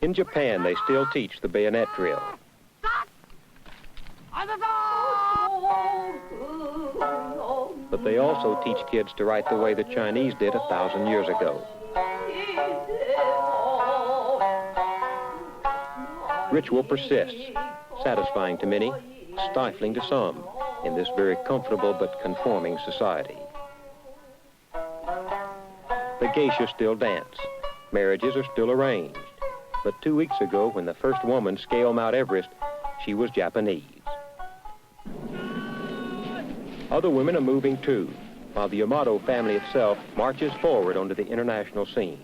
In Japan, they still teach the bayonet drill. But they also teach kids to write the way the Chinese did 1,000 years ago. Ritual persists, satisfying to many, stifling to some, in this very comfortable but conforming society. The geishas still dance. Marriages are still arranged. But 2 weeks ago, when the first woman scaled Mount Everest, she was Japanese. Other women are moving too, while the Yamato family itself marches forward onto the international scene.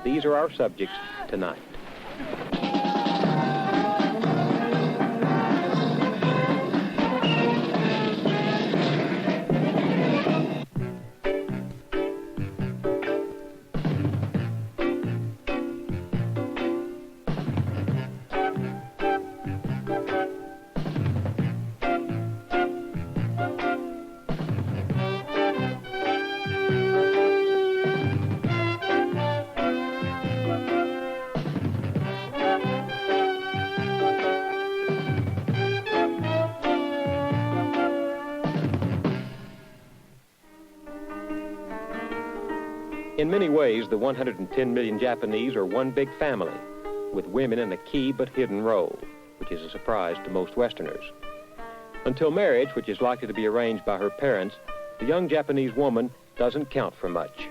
These are our subjects tonight. In many ways, the 110 million Japanese are one big family, with women in a key but hidden role, which is a surprise to most Westerners. Until marriage, which is likely to be arranged by her parents, the young Japanese woman doesn't count for much.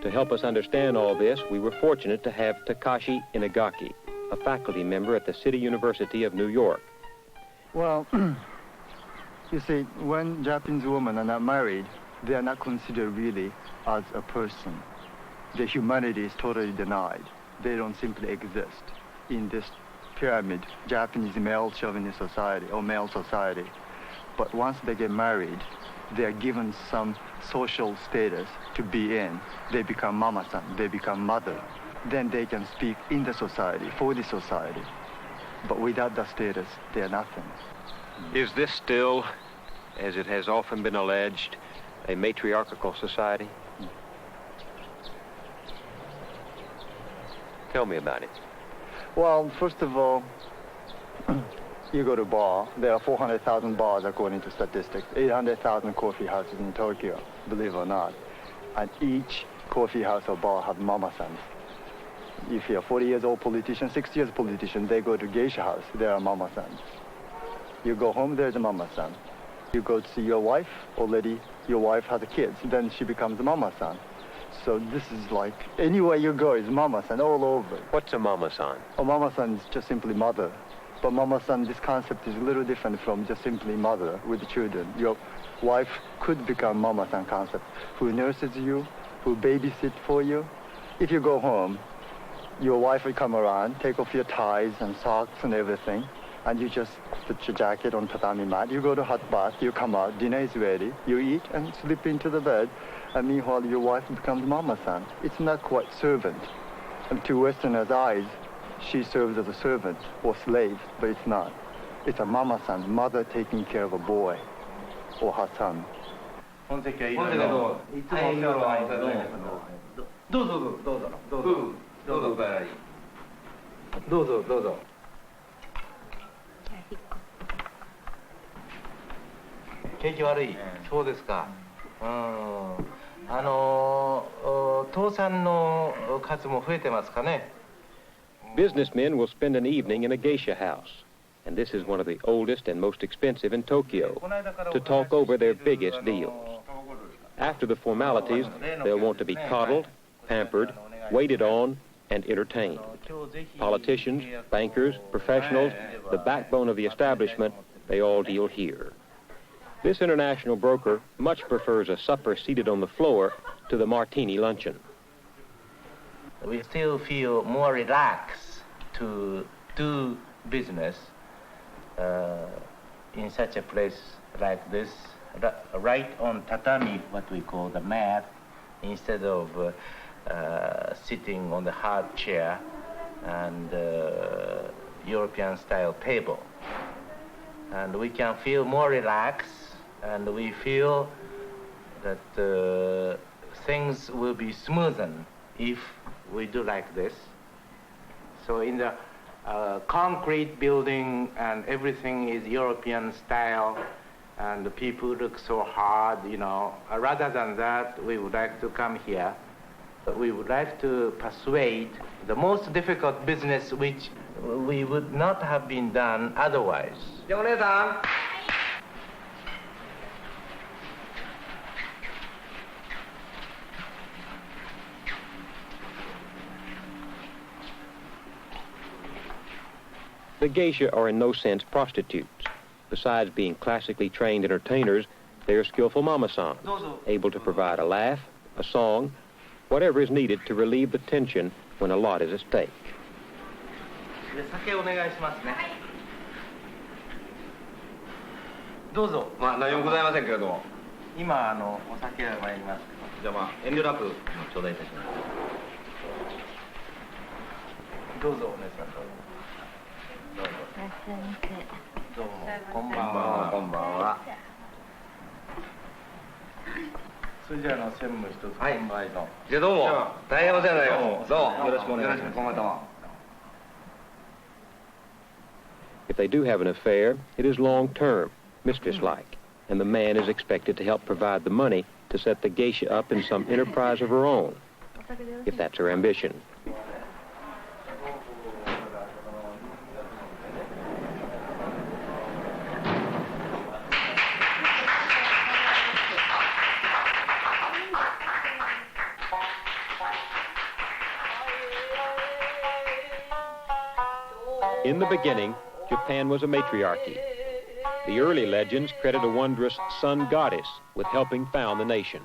To help us understand all this, we were fortunate to have Takashi Inagaki, a faculty member at the City University of New York. Well, you see, when Japanese women are not married, they are not considered really as a person. Their humanity is totally denied. They don't simply exist in this pyramid, Japanese male chauvinist society or male society. But once they get married, they are given some social status to be in. They become mama-san, they become mother. Then they can speak in the society, for the society. But without that status, they are nothing. Is this still, as it has often been alleged, a matriarchal society? Tell me about it. Well, first of all, you go to bar. There are 400,000 bars according to statistics, 800,000 coffee houses in Tokyo, believe it or not. And each coffee house or bar have mama-sans. If you're a 40 years old politician, 60 years politician, they go to geisha house, there are mama-sans. You go home, there's a mama-san. You go to see your wife, already your wife has kids, then she becomes a mama-san. So this is like, anywhere you go is mama-san all over. What's a mama-san? A mama-san is just simply mother. But mama-san, this concept is a little different from just simply mother with children. Your wife could become mama-san concept, who nurses you, who babysit for you. If you go home, your wife will come around, take off your ties and socks and everything, and you just put your jacket on tatami mat. You go to hot bath, you come out, dinner is ready, you eat and slip into the bed, and meanwhile your wife becomes mama-san. It's not quite servant. And to Westerners' eyes, she serves as a servant or slave, but it's not. It's a mama-san, mother taking care of a boy or her son. 本席はいろいろいつもお世話をいただいてどうぞどうぞどうぞどうぞどうぞどうぞどうぞ景気悪い、そうですか。倒産の数も増えてますかね。Businessmen will spend an evening in a geisha house, and this is one of the oldest and most expensive in Tokyo, to talk over their biggest deals. After the formalities, they'll want to be coddled, pampered, waited on, and entertained. Politicians, bankers, professionals, the backbone of the establishment, they all deal here. This international broker much prefers a supper seated on the floor to the martini luncheon. We still feel more relaxed to do business in such a place like this, right on tatami, what we call the mat, instead of sitting on the hard chair and European-style table. And we can feel more relaxed, and we feel that things will be smoothened if we do like this. So in the concrete building and everything is European style, and the people look so hard, you know. Rather than that, we would like to come here. We would like to persuade the most difficult business which we would not have been done otherwise. The geisha are in no sense prostitutes. Besides being classically trained entertainers, they are skillful mama-san, able to provide a laugh, a song, whatever is needed to relieve the tension when a lot is at stake. 酒お願いしますね。どうぞ。まあ何もございませんけれども。今お酒が参ります。じゃあまあ遠慮なく頂戴いたします。どうぞお姉さんどうぞ。どうもこんばんは。こんばんは。それじゃあ専務一つ乾杯の。じゃあどうも大変お世話になります。どうもよろしくお願いします。今後とも。If they do have an affair, it is long-term, mistress-like, and the man is expected to help provide the money to set the geisha up in some enterprise of her own, if that's her ambition. In the beginning, Japan was a matriarchy. The early legends credit a wondrous sun goddess with helping found the nation.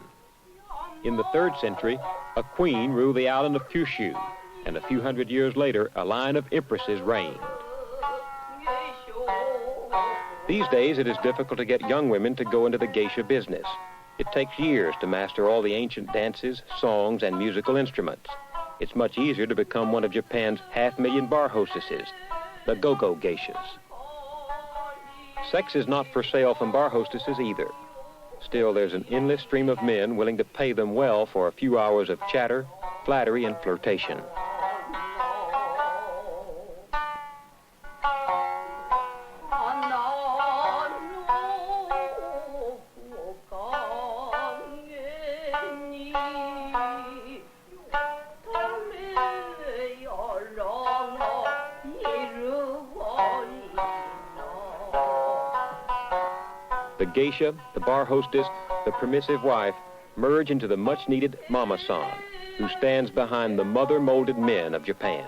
In the 3rd century, a queen ruled the island of Kyushu, and a few hundred years later, a line of empresses reigned. These days, it is difficult to get young women to go into the geisha business. It takes years to master all the ancient dances, songs, and musical instruments. It's much easier to become one of Japan's 500,000 bar hostesses, the go-go geishas. Sex is not for sale from bar hostesses either. Still, there's an endless stream of men willing to pay them well for a few hours of chatter, flattery, and flirtation. The geisha, the bar hostess, the permissive wife merge into the much-needed mama-san, who stands behind the mother-molded men of Japan.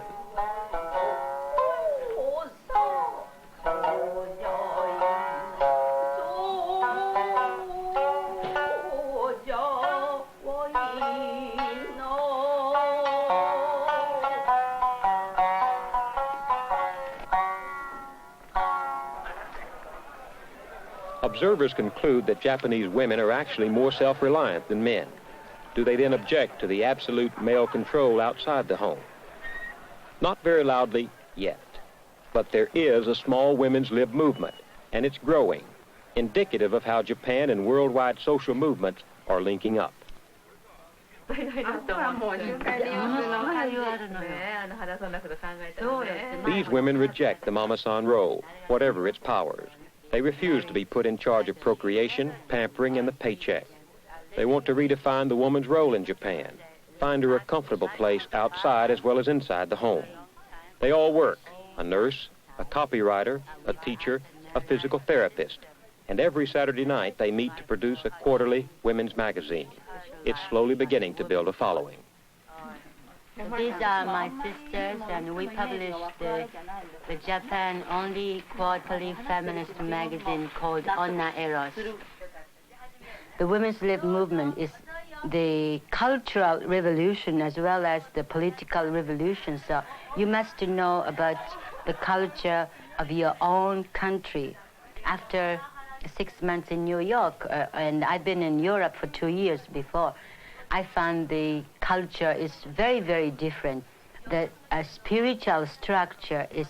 Observers conclude that Japanese women are actually more self-reliant than men. Do they then object to the absolute male control outside the home? Not very loudly yet, but there is a small women's lib movement, and it's growing, indicative of how Japan and worldwide social movements are linking up. These women reject the mama-san role, whatever its powers. They refuse to be put in charge of procreation, pampering, and the paycheck. They want to redefine the woman's role in Japan, find her a comfortable place outside as well as inside the home. They all work, a nurse, a copywriter, a teacher, a physical therapist, and every Saturday night they meet to produce a quarterly women's magazine. It's slowly beginning to build a following. These are my sisters, and we published the Japan only quarterly feminist magazine called Onna Eros. The women's lib movement is the cultural revolution as well as the political revolution. So you must know about the culture of your own country. After 6 months in New York, and I've been in Europe for 2 years before, I found the culture is very, very different. The spiritual structure is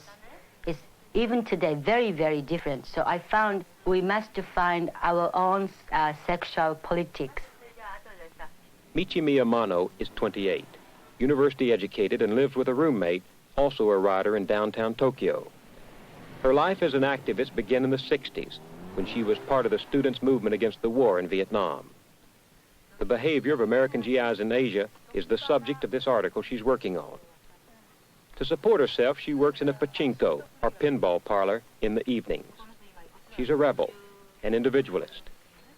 even today very, very different. So I found we must find our own sexual politics. Michimi Yamato is 28, university educated, and lives with a roommate also a writer in downtown Tokyo. Her life as an activist began in the 60s, when she was part of the students' movement against the war in Vietnam. The behavior of American GIs in Asia is the subject of this article she's working on. To support herself, she works in a pachinko, or pinball parlor, in the evenings. She's a rebel, an individualist,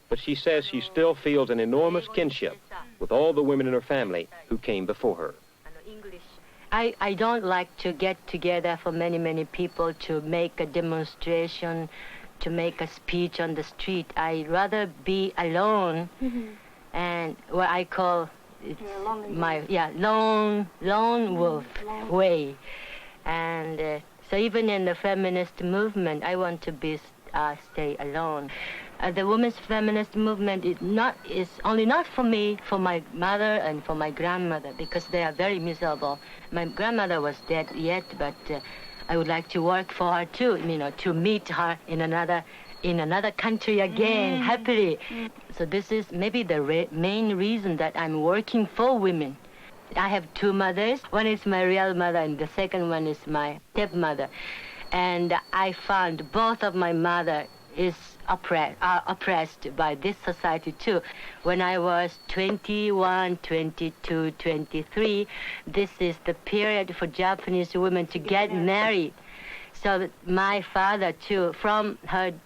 but she says she still feels an enormous kinship with all the women in her family who came before her. I don't like to get together for many people to make a demonstration, to make a speech on the street. I'd rather be alone, and what I call it's lone wolf way. And so even in the feminist movement, I want to be stay alone. The women's feminist movement is only not for me, for my mother and for my grandmother, because they are very miserable. My grandmother was dead yet, but I would like to work for her too, you know, to meet her in another country again, happily. So this is maybe the main reason that I'm working for women. I have two mothers. One is my real mother, and the second one is my stepmother. And I found both of my mother are oppressed by this society too. When I was 21, 22, 23, this is the period for Japanese women to get married. So my father too, from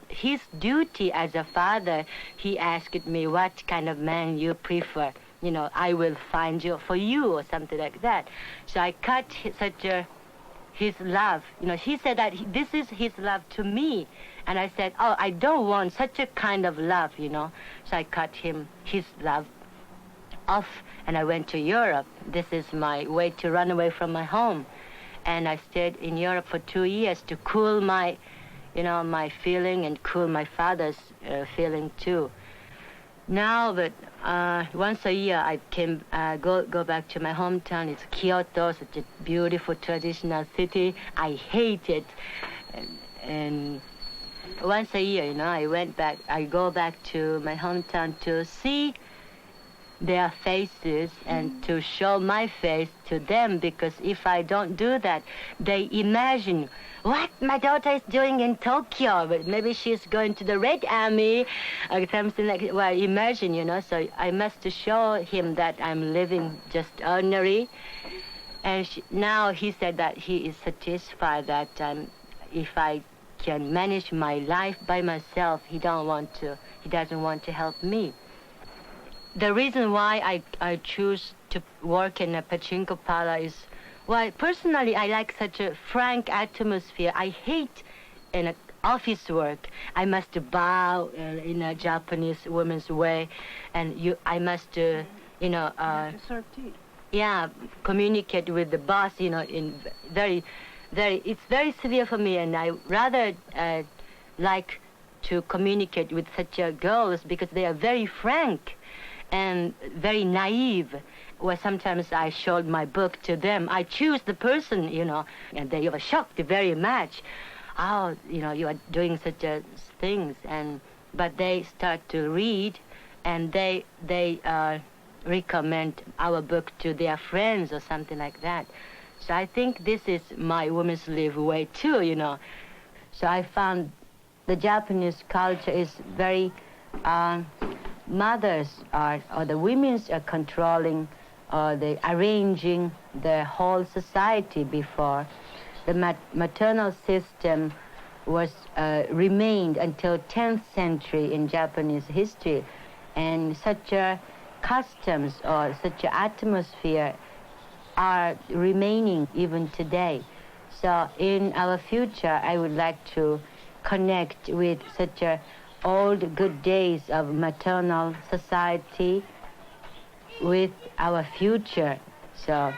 his duty as a father, he asked me, what kind of man you prefer? You know, I will find you for you, or something like that. So I cut his love. You know, he said that this is his love to me. And I said, oh, I don't want such a kind of love, you know. So I cut his love off, and I went to Europe. This is my way to run away from my home. And I stayed in Europe for 2 years to cool my feeling and cool my father's feeling too. Now, but once a year I go back to my hometown. It's Kyoto, such a beautiful traditional city. I hate it, and once a year, you know, I go back to my hometown to see their faces and to show my face to them, because if I don't do that, they imagine what my daughter is doing in Tokyo, but maybe she's going to the Red Army or something like that. Well, imagine, you know, so I must show him that I'm living just ordinary. And now he said that he is satisfied that if I can manage my life by myself, he doesn't want to help me. The reason why I choose to work in a pachinko parlor is, well, personally, I like such a frank atmosphere. I hate in a office work. I must bow in a Japanese woman's way, and I must, communicate with the boss, you know, in it's very severe for me, and I rather like to communicate with such girls because they are very frank and very naive. Well, sometimes I showed my book to them. I choose the person, you know, and they were shocked very much. Oh, you know, you are doing such things, but they start to read, and they recommend our book to their friends or something like that. So I think this is my women's live way too, you know. So I found the Japanese culture is very mothers or the women's are controlling or they arranging the whole society before. The maternal system was remained until 10th century in Japanese history, and such customs or such atmosphere are remaining even today. So in our future, I would like to connect with such old good days of maternal society with our future. So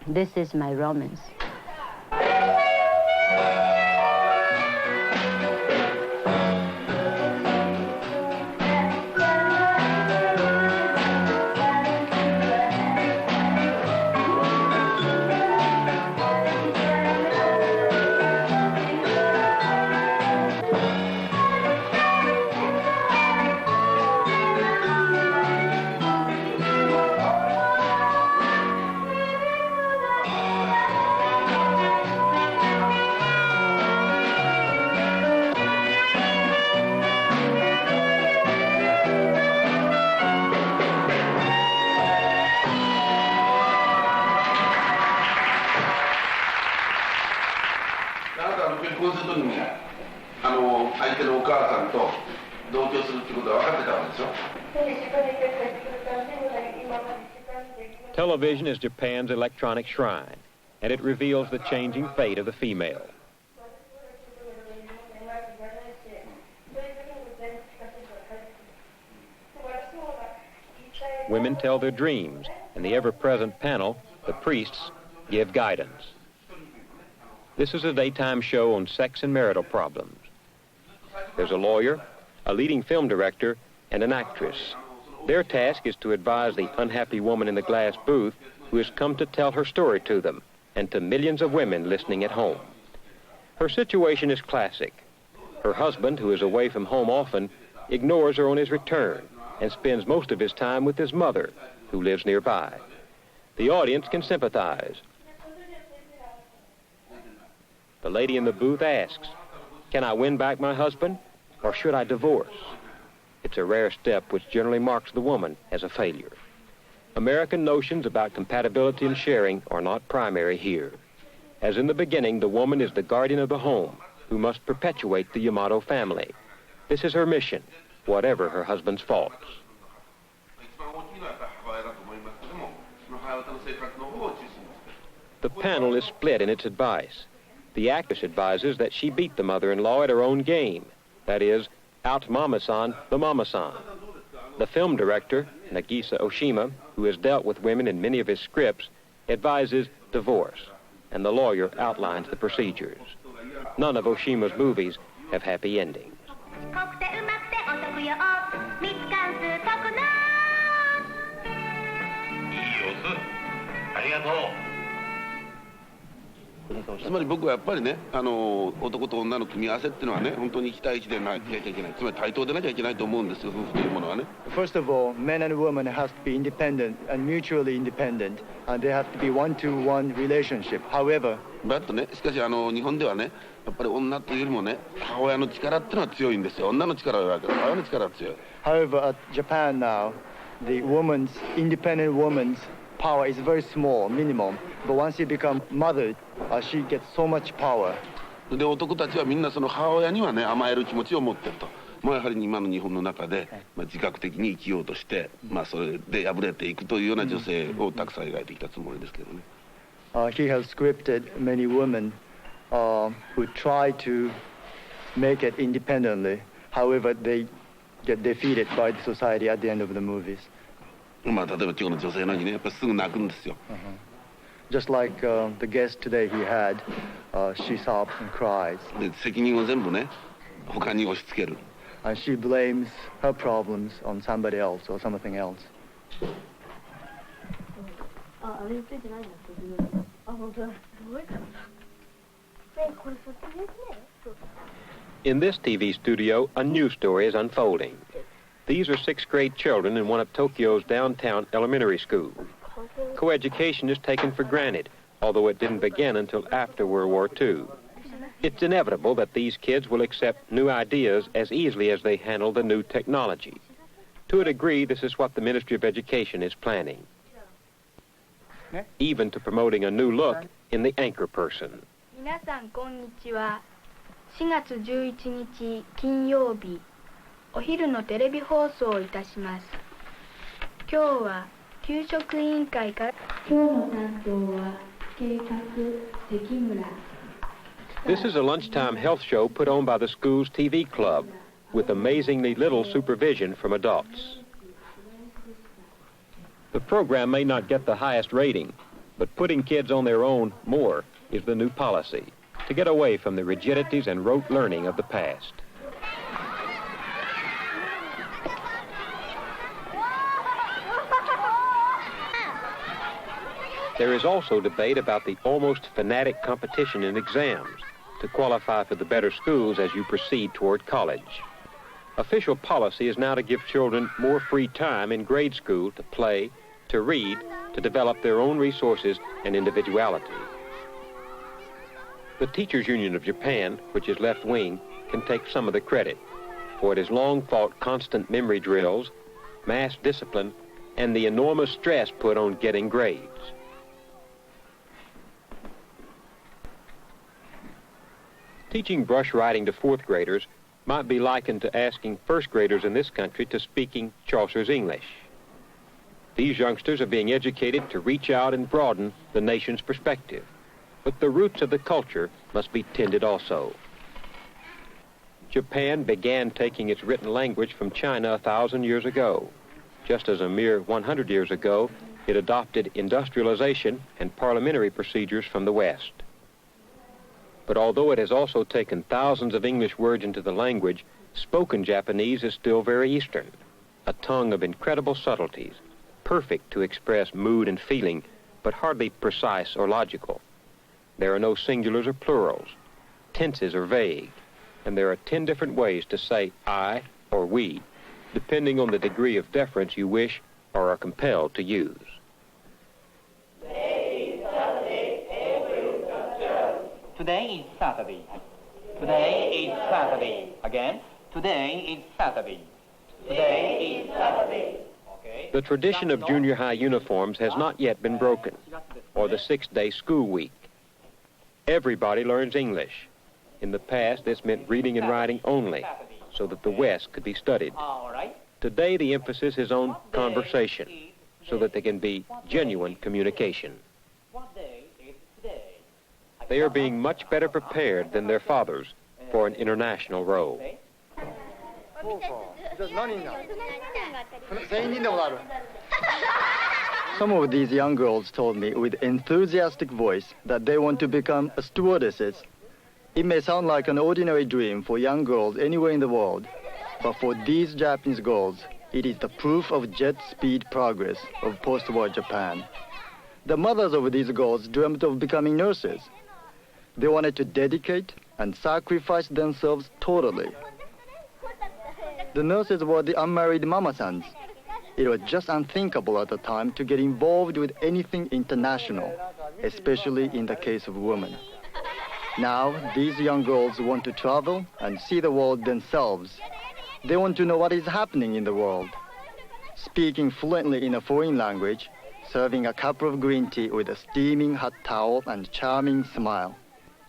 this is my romance. 同居するってことは分かってたんでしょ。 Television is Japan's electronic shrine, and it reveals the changing fate of the female. Women tell their dreams, and the ever-present panel, the priests, give guidance. This is a daytime show on sex and marital problems. There's a lawyer, a leading film director, and an actress. Their task is to advise the unhappy woman in the glass booth who has come to tell her story to them and to millions of women listening at home. Her situation is classic. Her husband, who is away from home often, ignores her on his return and spends most of his time with his mother, who lives nearby. The audience can sympathize. The lady in the booth asks, "Can I win back my husband, or should I divorce?" It's a rare step which generally marks the woman as a failure. American notions about compatibility and sharing are not primary here. As in the beginning, the woman is the guardian of the home, who must perpetuate the Yamato family. This is her mission, whatever her husband's faults. The panel is split in its advice. The actress advises that she beat the mother-in-law at her own game, that is, out Mama-san the Mama-san. The film director, Nagisa Oshima, who has dealt with women in many of his scripts, advises divorce, and the lawyer outlines the procedures. None of Oshima's movies have happy endings. つまり僕はやっぱりね、男と女の組み合わせっていうのはね、本当に1対1でなきゃいけない。つまり対等でなきゃいけないと思うんですよ、夫婦というものはね。First of all, men and women have to be independent and mutually independent, and they have to be one-to-one relationship. However, だってね、しかし日本ではね、やっぱり女というよりもね、母親の力っていうのは強いんですよ。女の力は弱いけど、母親の力は強い。however, at Japan now, the independent woman's power is very small, minimum. But once you become mother, she gets so much power. で、男たちはみんなその母親にはね、甘える気持ちを持ってると。もうやはり今の日本の中で、自覚的に生きようとして、それで破れていくというような女性をたくさん描いてきたつもりですけどね。He has scripted many women who try to make it independently. However, they get defeated by the society at the end of the movies. 例えば今日の女性のようにね、やっぱりすぐ泣くんですよ。Just like the guest today he had, she sobs and cries. で、責任を全部ね、他に押し付ける。And she blames her problems on somebody else or something else. In this TV studio, a new story is unfolding. These are sixth-grade children in one of Tokyo's downtown elementary schools. Coeducation is taken for granted, although it didn't begin until after World War II. It's inevitable that these kids will accept new ideas as easily as they handle the new technology. To a degree, this is what the Ministry of Education is planning, even to promoting a new look in the anchor person. 皆さんこんにちは。4月11日金曜日、お昼のテレビ放送をいたします。今日は給食委員会から。今日の担当は計画関村。This is a lunchtime health show put on by the school's TV club, with amazingly little supervision from adults. The program may not get the highest rating, but putting kids on their own more is the new policy, to get away from the rigidities and rote learning of the past. There is also debate about the almost fanatic competition in exams to qualify for the better schools as you proceed toward college. Official policy is now to give children more free time in grade school to play, to read, to develop their own resources and individuality. The Teachers Union of Japan, which is left-wing, can take some of the credit, for it has long fought constant memory drills, mass discipline, and the enormous stress put on getting grades. Teaching brush riding to fourth graders might be likened to asking first graders in this country to speaking Chaucer's English. These youngsters are being educated to reach out and broaden the nation's perspective. But the roots of the culture must be tended also. Japan began taking its written language from China 1,000 years ago. Just as a mere 100 years ago, it adopted industrialization and parliamentary procedures from the West. But although it has also taken thousands of English words into the language, spoken Japanese is still very Eastern, a tongue of incredible subtleties, perfect to express mood and feeling, but hardly precise or logical. There are no singulars or plurals. Tenses are vague, and there are 10 different ways to say I or we, depending on the degree of deference you wish or are compelled to use. Today is Saturday. Today is Saturday. Again, today is Saturday. Today is Saturday. Okay. The tradition of junior high uniforms has not yet been broken, or the 6-day school week. Everybody learns English. In the past, this meant reading and writing only, so that the West could be studied. Today, the emphasis is on conversation, so that there can be genuine communication. They are being much better prepared than their fathers for an international role. Some of these young girls told me with enthusiastic voice that they want to become stewardesses. It may sound like an ordinary dream for young girls anywhere in the world, but for these Japanese girls, it is the proof of jet speed progress of post-war Japan. The mothers of these girls dreamt of becoming nurses. They wanted to dedicate and sacrifice themselves totally. The nurses were the unmarried mama-sans. It was just unthinkable at the time to get involved with anything international, especially in the case of women. Now, these young girls want to travel and see the world themselves. They want to know what is happening in the world. Speaking fluently in a foreign language, serving a cup of green tea with a steaming hot towel and charming smile,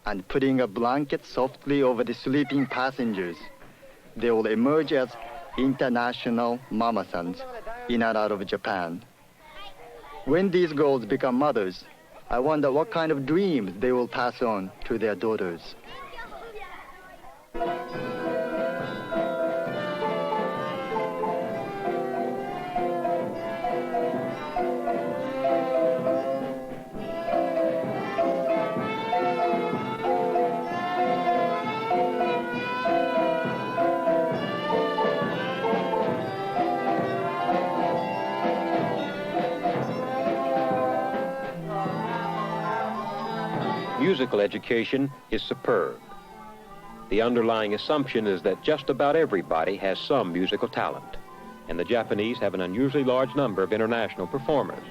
and putting a blanket softly over the sleeping passengers. They will emerge as international mama-sans in and out of Japan. When these girls become mothers, I wonder what kind of dreams they will pass on to their daughters. Musical education is superb. The underlying assumption is that just about everybody has some musical talent, and the Japanese have an unusually large number of international performers.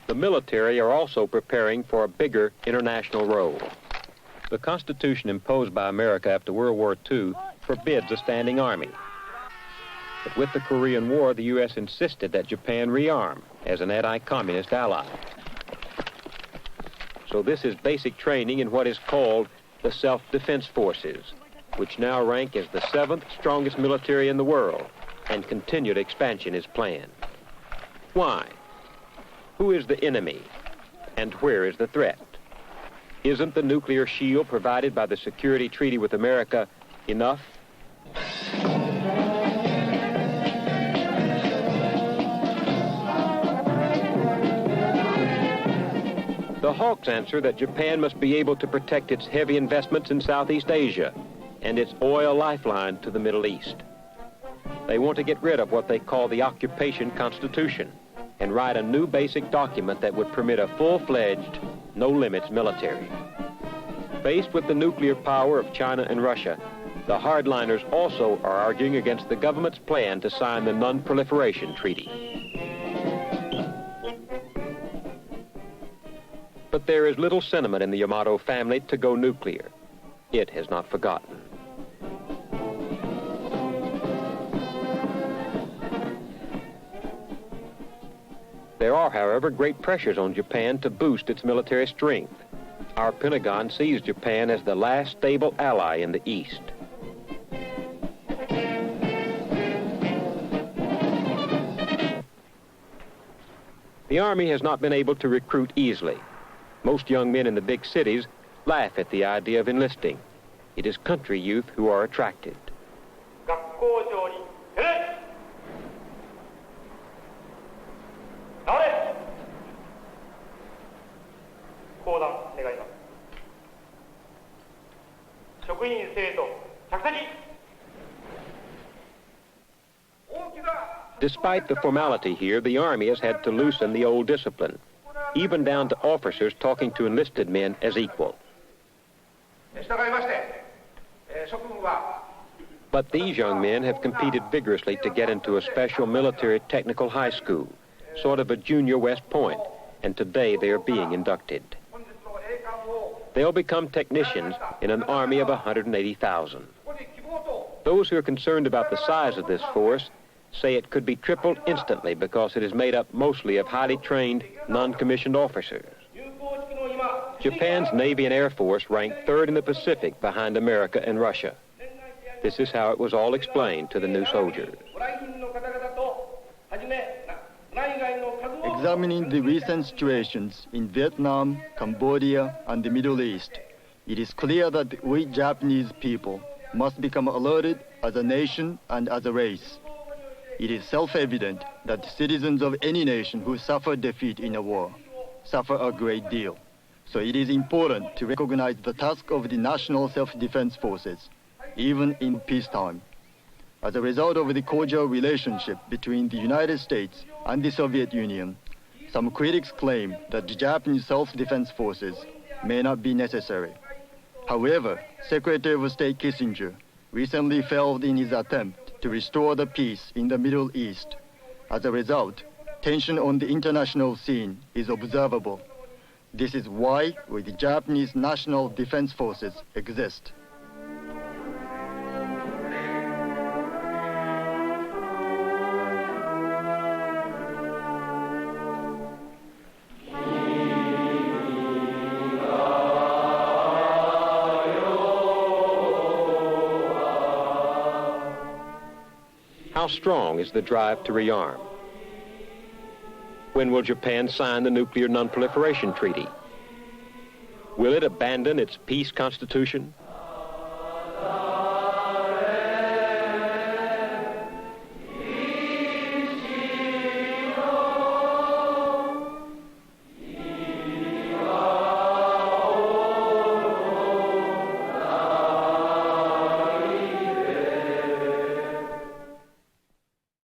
The military are also preparing for a bigger international role. The Constitution imposed by America after World War II forbids a standing army. But with the Korean War, the U.S. insisted that Japan rearm as an anti-communist ally. So this is basic training in what is called the self-defense forces, which now rank as the 7th strongest military in the world, and continued expansion is planned. Why? Who is the enemy, and where is the threat? Isn't the nuclear shield provided by the security treaty with America enough? The Hawks answer that Japan must be able to protect its heavy investments in Southeast Asia and its oil lifeline to the Middle East. They want to get rid of what they call the Occupation Constitution and write a new basic document that would permit a full-fledged, no-limits military. Faced with the nuclear power of China and Russia, the hardliners also are arguing against the government's plan to sign the Non-Proliferation Treaty. But there is little sentiment in the Yamato family to go nuclear. It has not forgotten. There are, however, great pressures on Japan to boost its military strength. Our Pentagon sees Japan as the last stable ally in the East. The Army has not been able to recruit easily. Most young men in the big cities laugh at the idea of enlisting. It is country youth who are attracted. Despite the formality here, the Army has had to loosen the old discipline, even down to officers talking to enlisted men as equal. But these young men have competed vigorously to get into a special military technical high school, sort of a junior West Point, and today they are being inducted. They'll become technicians in an army of 180,000. Those who are concerned about the size of this force say it could be tripled instantly because it is made up mostly of highly trained, non-commissioned officers. Japan's Navy and Air Force rank third in the Pacific behind America and Russia. This is how it was all explained to the new soldiers. Examining the recent situations in Vietnam, Cambodia, and the Middle East, it is clear that we Japanese people must become alerted as a nation and as a race. It is self-evident that citizens of any nation who suffer defeat in a war suffer a great deal. So it is important to recognize the task of the national self-defense forces, even in peacetime. As a result of the cordial relationship between the United States and the Soviet Union, some critics claim that the Japanese self-defense forces may not be necessary. However, Secretary of State Kissinger recently failed in his attempt to restore the peace in the Middle East. As a result, tension on the international scene is observable. This is why the Japanese National Defense Forces exist. How strong is the drive to rearm? When will Japan sign the Nuclear Non-Proliferation Treaty? Will it abandon its peace constitution